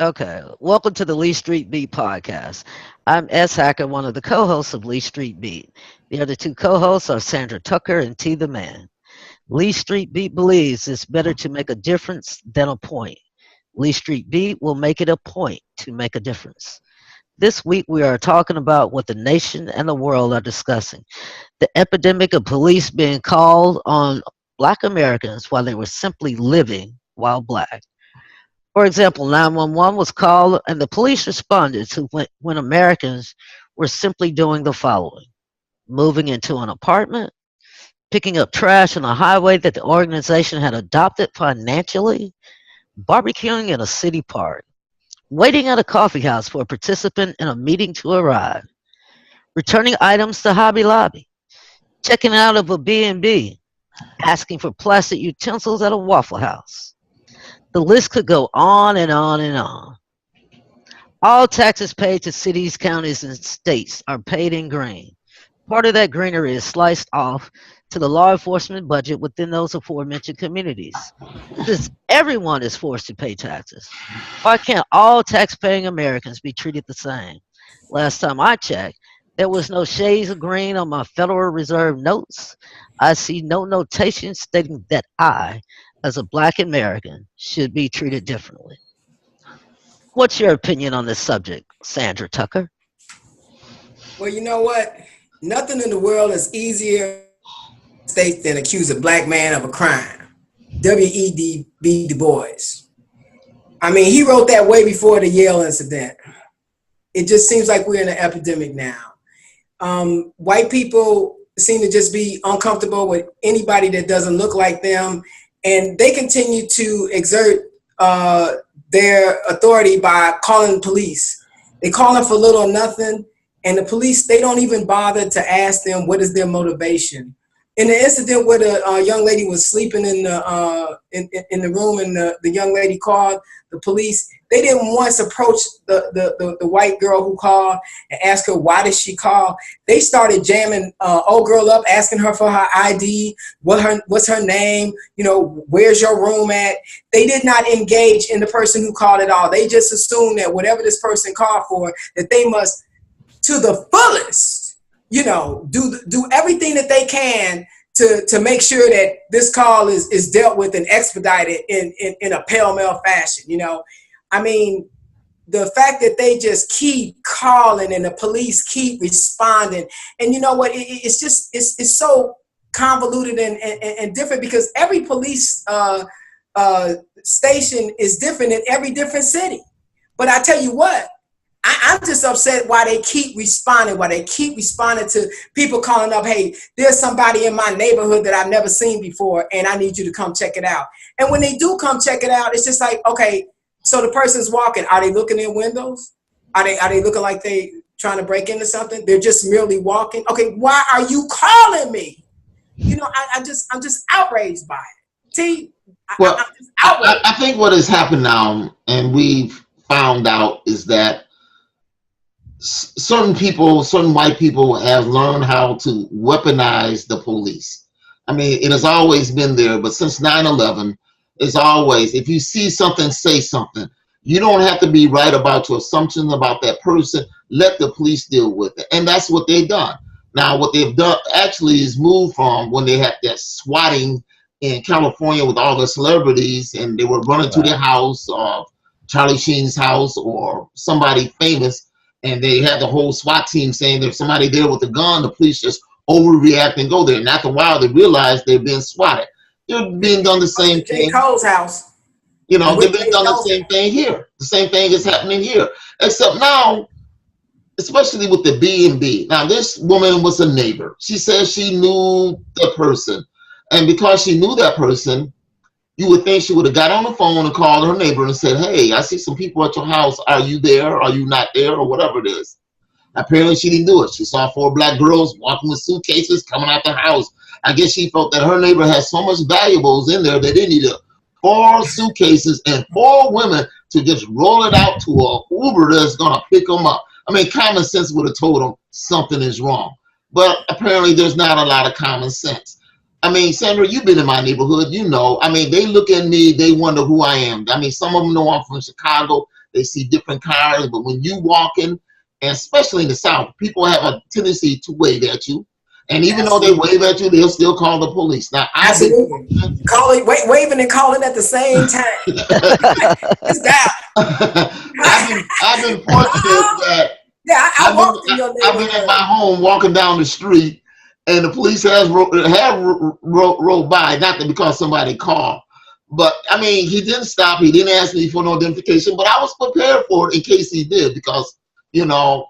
Okay, welcome to the Lee Street Beat podcast. I'm S. Hacker, one of the co-hosts of Lee Street Beat. The other two co-hosts are Sandra Tucker and T. the Man. Lee Street Beat believes it's better to make a difference than a point. Lee Street Beat will make it a point to make a difference. This week we are talking about what the nation and the world are discussing. The epidemic of police being called on Black Americans while they were simply living while Black. For example, 911 was called and the police responded to when Americans were simply doing the following: moving into an apartment, picking up trash on a highway that the organization had adopted financially, barbecuing in a city park, waiting at a coffee house for a participant in a meeting to arrive, returning items to Hobby Lobby, checking out of a B&B, asking for plastic utensils at a Waffle House. The list could go on and on and on. All taxes paid to cities, counties, and states are paid in green. Part of that greenery is sliced off to the law enforcement budget within those aforementioned communities. Since everyone is forced to pay taxes, why can't all tax-paying Americans be treated the same? Last time I checked, there was no shades of green on my Federal Reserve notes. I see no notation stating that I, as a Black American, should be treated differently. What's your opinion on this subject, Sandra Tucker? Well, you know what? Nothing in the world is easier state than accuse a Black man of a crime. W.E.B. Du Bois. I mean, he wrote that way before the Yale incident. It just seems like we're in an epidemic now. White people seem to just be uncomfortable with anybody that doesn't look like them, and they continue to exert their authority by calling the police. They call them for little or nothing, and the police, they don't even bother to ask them what is their motivation. In the incident where the young lady was sleeping in the room and the young lady called the police, they didn't once approach the white girl who called and ask her why did she call. They started jamming old girl up, asking her for her ID, what's her name, where's your room at. They did not engage in the person who called at all. They just assumed that whatever this person called for, that they must, to the fullest, do everything that they can to make sure that this call is dealt with and expedited in a pell-mell fashion. I mean, the fact that they just keep calling and the police keep responding, and you know what, it's so convoluted and different, because every police station is different in every different city. But I tell you what, I'm just upset why they keep responding to people calling up, hey, there's somebody in my neighborhood that I've never seen before, and I need you to come check it out. And when they do come check it out, it's just like, okay, so the person's walking. Are they looking in windows? Are they looking like they trying to break into something? They're just merely walking. Okay, why are you calling me? I'm just outraged by it. T, well, I'm just outraged. I think what has happened now, and we've found out, is that certain white people have learned how to weaponize the police. I mean, it has always been there, but since 9/11, it's always, if you see something, say something. You don't have to be right about your assumptions about that person. Let the police deal with it. And that's what they've done. Now, what they've done actually is move from when they had that swatting in California with all the celebrities, and they were running to their house, or Charlie Sheen's house, or somebody famous, and they had the whole SWAT team saying there's somebody there with a gun. The police just overreact and go there. And after a while, they realize they're being swatted. They're being done the same thing. Cole's house. They're being done the same thing here. The same thing is happening here. Except now, especially with the B&B. Now, this woman was a neighbor. She says she knew the person. And because she knew that person, you would think she would have got on the phone and called her neighbor and said, hey, I see some people at your house. Are you there? Are you not there? Or whatever it is. Apparently, she didn't do it. She saw 4 black girls walking with suitcases coming out the house. I guess she felt that her neighbor had so much valuables in there that they needed 4 suitcases and 4 women to just roll it out to a Uber that's going to pick them up. I mean, common sense would have told them something is wrong. But apparently, there's not a lot of common sense. I mean, Sandra, you've been in my neighborhood, you know. I mean, they look at me, they wonder who I am. I mean, some of them know I'm from Chicago. They see different cars, but when you walk in, and especially in the South, people have a tendency to wave at you. And even though they Absolutely. wave at you, they'll still call the police. Now, I've been Absolutely. Waving and calling at the same time. It's I've been fortunate that yeah, I walked in your I've been at my neighborhood. home walking down the street, and the police rolled by, not that because somebody called, but I mean he didn't stop. He didn't ask me for no identification, but I was prepared for it in case he did, because you know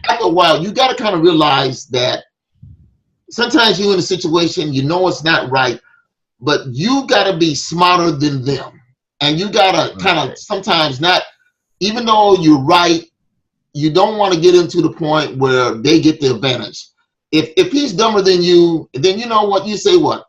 after a while you got to kind of realize that sometimes you're in a situation you know it's not right, but you got to be smarter than them, and you got to kind of sometimes not, even though you're right, you don't want to get into the point where they get the advantage. If he's dumber than you, then you know what, you say what?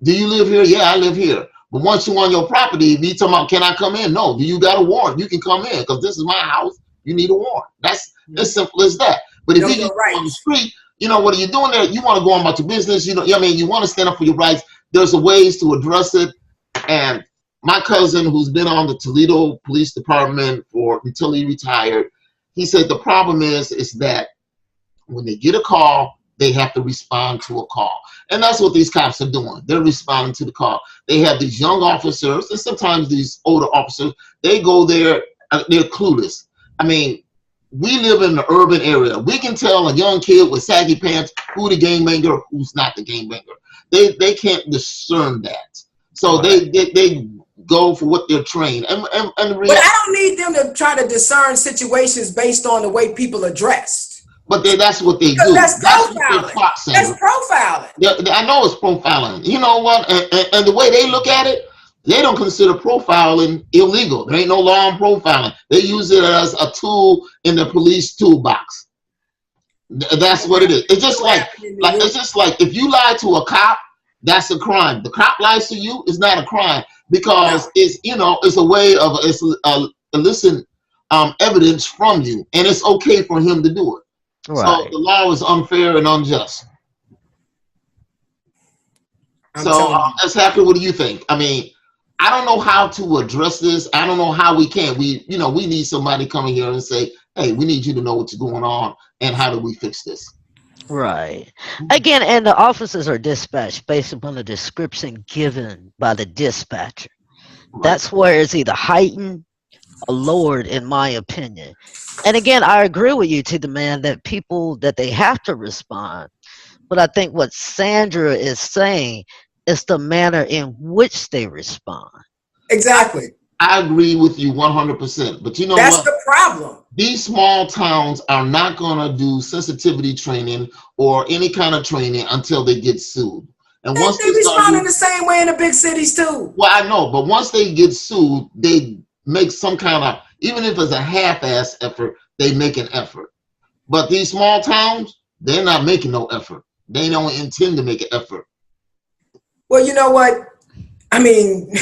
Do you live here? Yeah, I live here. But once you're on your property, if you talking about can I come in? No. Do you got a warrant? You can come in because this is my house. You need a warrant. That's as simple as that. But if Know he your just on the rights. street, you know what are you doing there? You want to go on about your business. You know, I mean, you want to stand up for your rights. There's a ways to address it. And my cousin, who's been on the Toledo Police Department for until he retired, he said the problem is that when they get a call, they have to respond to a call. And that's what these cops are doing. They're responding to the call. They have these young officers and sometimes these older officers. They go there, they're clueless. I mean, we live in an urban area. We can tell a young kid with saggy pants who the gangbanger, who's not the gangbanger. They can't discern that. So they go for what they're trained. And the But I don't need them to try to discern situations based on the way people are dressed. but that's what they Because do. that's That's what they're profiling. taught, That's Sandra. profiling. Yeah, I know it's profiling. You know what? And the way they look at it, they don't consider profiling illegal. There ain't no law on profiling. They use it as a tool in the police toolbox. That's what it is. It's just like it's just like if you lie to a cop, that's a crime. The cop lies to you, it's not a crime because No. it's it's a way of elicit evidence from you, and it's okay for him to do it. So Right. the law is unfair and unjust. I'm So, telling you. as hacker, what do you think? I mean, I don't know how to address this. I don't know how we can. We need somebody coming here and say, "Hey, we need you to know what's going on, and how do we fix this?" Right. Again, and the officers are dispatched based upon the description given by the dispatcher. Right. That's where it's either heightened or lowered, in my opinion. And again, I agree with you to the man that people that they have to respond. But I think what Sandra is saying is the manner in which they respond. Exactly. I agree with you 100%. But you know That's what? the problem. These small towns are not going to do sensitivity training or any kind of training until they get sued. And once They they start respond in doing, the same way in the big cities too. well, I know, but once they get sued, they make some kind of, even if it's a half-ass effort, they make an effort. But these small towns, they're not making no effort. They don't intend to make an effort. Well, you know what? I mean,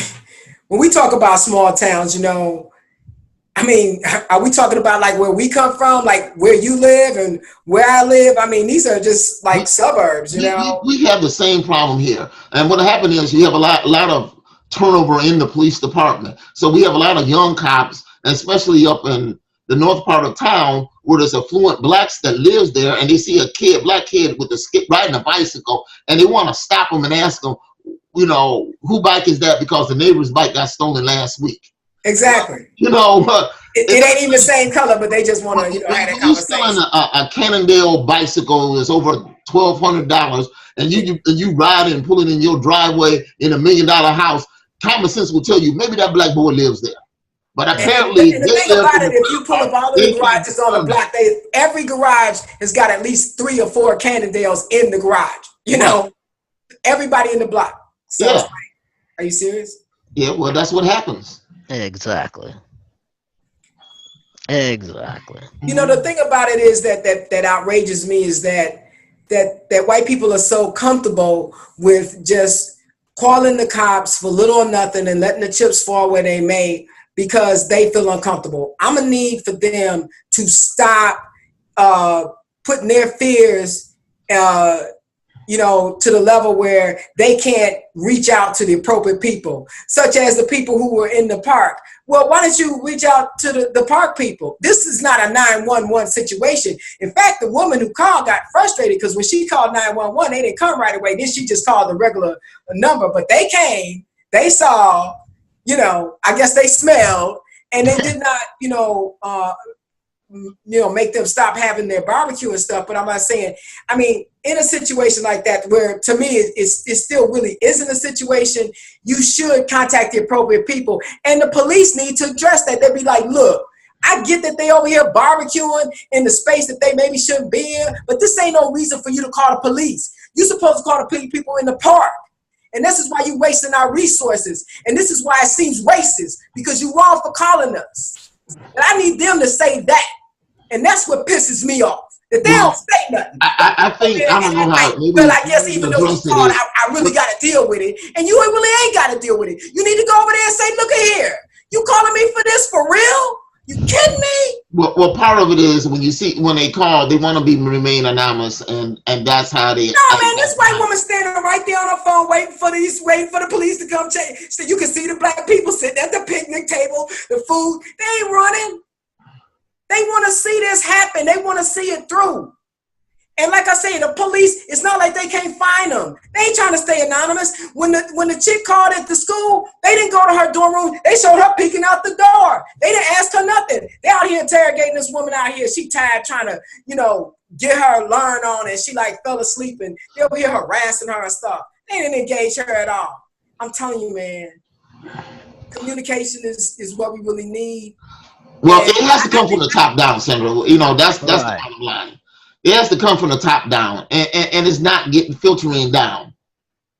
when we talk about small towns, I mean, are we talking about like where we come from, like where you live and where I live? I mean, these are just like We, suburbs, we have the same problem here. And what happened is you have a lot of turnover in the police department. So we have a lot of young cops, and especially up in the north part of town where there's affluent blacks that lives there, and they see a black kid with a skip riding a bicycle, and they want to stop him and ask him, who bike is that? Because the neighbor's bike got stolen last week. Exactly. You know, It ain't even the same color, but they just want to, have that when you stealing conversation. a Cannondale bicycle that's over $1,200, and you ride it and pull it in your driveway in $1 million house, common sense will tell you maybe that black boy lives there. But apparently And the they thing live about in it, if you pull up all of the garages on the block, every garage has got at least 3 or 4 Cannondales in the garage. Everybody in the block. So Yeah. are you serious? Yeah, well, that's what happens. Exactly. Exactly. The thing about it is that outrages me is that white people are so comfortable with just calling the cops for little or nothing and letting the chips fall where they may because they feel uncomfortable. I'm gonna need for them to stop putting their fears, to the level where they can't reach out to the appropriate people, such as the people who were in the park. Well, why don't you reach out to the park people? This is not a 911 situation. In fact, the woman who called got frustrated because when she called 911, they didn't come right away. Then she just called the regular number, but they came, they saw, I guess they smelled, and they did not, make them stop having their barbecue and stuff. But I'm not saying, in a situation like that, where to me it still really isn't a situation, you should contact the appropriate people. And the police need to address that. They'd be like, look, I get that they over here barbecuing in the space that they maybe shouldn't be in, but this ain't no reason for you to call the police. You're supposed to call the people in the park. And this is why you're wasting our resources. And this is why it seems racist, because you're wrong for calling us. And I need them to say that. And that's what pisses me off. That they don't say nothing. I think, I don't know how. Well, I guess even though you called, I really got to deal with it. And you really ain't got to deal with it. You need to go over there and say, look at here. You calling me for this for real? You kidding me? Well, part of it is when they call, they want to remain anonymous, and that's how they. No, man, this white woman standing right there on her phone, waiting for the police to come check. So you can see the black people sitting at the picnic table, the food. They ain't running. They want to see this happen. They want to see it through. And like I say, the police, it's not like they can't find them. They ain't trying to stay anonymous. When the chick called at the school, they didn't go to her dorm room. They showed her peeking out the door. They didn't ask her nothing. They out here interrogating this woman out here. She tired trying to, get her learn on, and she like fell asleep, and they over here harassing her and stuff. They didn't engage her at all. I'm telling you, man, communication is what we really need. Well, it has to come from the top down, Sandra. That's the bottom line. It has to come from the top down, and it's not getting filtering down.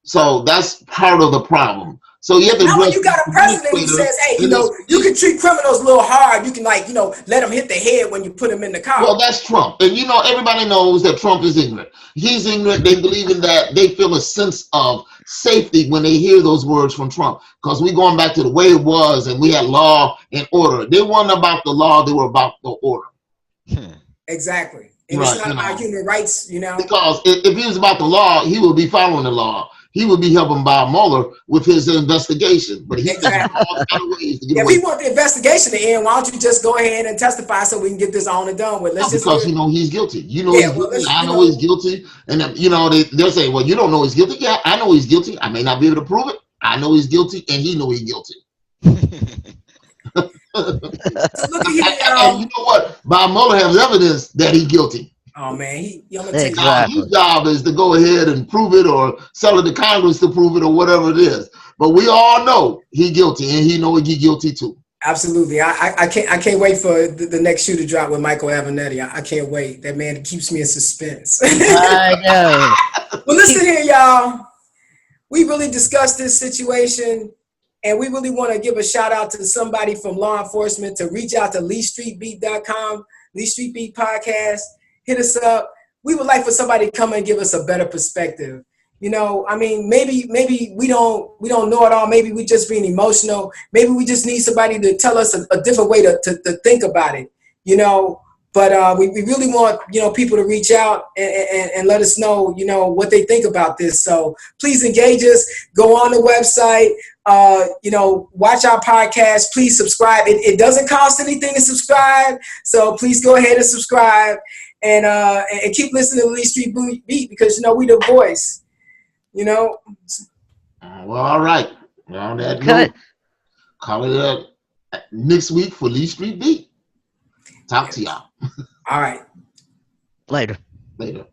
So that's part of the problem. So you have to. Now when you got a president who says, "Hey, you can treat criminals a little hard. You can let them hit the head when you put them in the car." Well, that's Trump, and everybody knows that Trump is ignorant. He's ignorant. They believe in that. They feel a sense of safety when they hear those words from Trump, because we're going back to the way it was, and we had law and order. They weren't about the law; they were about the order. Exactly. And right, it's not about human rights, Because if he was about the law, he would be following the law. He would be helping Bob Mueller with his investigation. But he's got all kind of ways to get away. If we want the investigation to end, why don't you just go ahead and testify so we can get this on and done with? Because he's guilty. He's guilty. I know he's guilty. And they'll say, well, you don't know he's guilty. Yeah, I know he's guilty. I may not be able to prove it. I know he's guilty, and he knows he's guilty. Look at here, and you know what? Bob Mueller has evidence that he's guilty. Oh man, his job is to go ahead and prove it, or sell it to Congress to prove it, or whatever it is. But we all know he's guilty, and he knows he's guilty too. Absolutely, I can't wait for the next shoe to drop with Michael Avenatti. I can't wait. That man keeps me in suspense. I know. Well, listen here, y'all. We really discussed this situation. And we really want to give a shout out to somebody from law enforcement to reach out to LeeStreetBeat.com, Lee Street Beat Podcast. Hit us up. We would like for somebody to come and give us a better perspective. Maybe we don't know it all. Maybe we just being emotional. Maybe we just need somebody to tell us a different way to think about it. But we really want, people to reach out and let us know, what they think about this. So please engage us. Go on the website. Watch our podcast. Please subscribe. It doesn't cost anything to subscribe. So please go ahead and subscribe and keep listening to Lee Street Beat, because, we the voice, Well, all right. On that note, call it up next week for Lee Street Beat. Talk to y'all. All right. Later. Later.